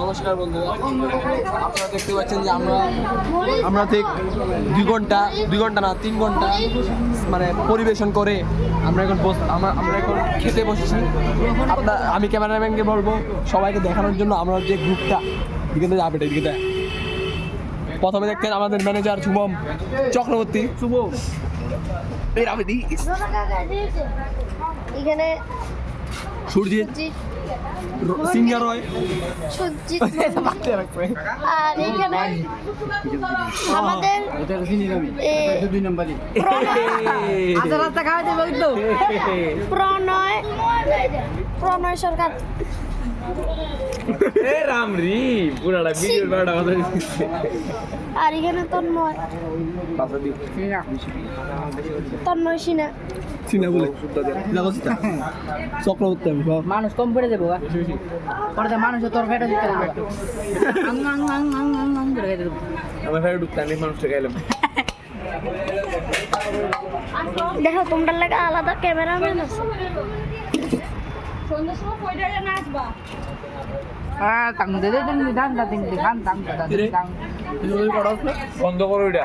নমস্কার বন্ধুরা, আপনারা দেখতে পাচ্ছেন যে আমরা ঠিক 2 ঘন্টা না 3 ঘন্টা মানে পরিবেশন করে আমরা এখন খেতে বসেছি। আমি ক্যামেরাম্যানকে বলবো সবাইকে দেখানোর জন্য আমরা যে গ্রুপটা দিকে যাবে এদিকে। প্রথমে দেখতেন আমাদের ম্যানেজার শুভম চক্রবর্তী। শুভ এখানে সূর্যিত সিনিয়র হয় আর এখানে আমাদের প্রণয় সরকার আর এখানে তন্ময় সিনা বলে চক্রবর্তী মানুষ কম পড়ে দেবো মানুষ তোর ফেটা দিতে আমার ফেরত ঢুকতে আমি মানুষটা গেলাম। দেখো তোমরা লাগে আলাদা ক্যামেরাম্যান আছে। বন্ধ করো এটা।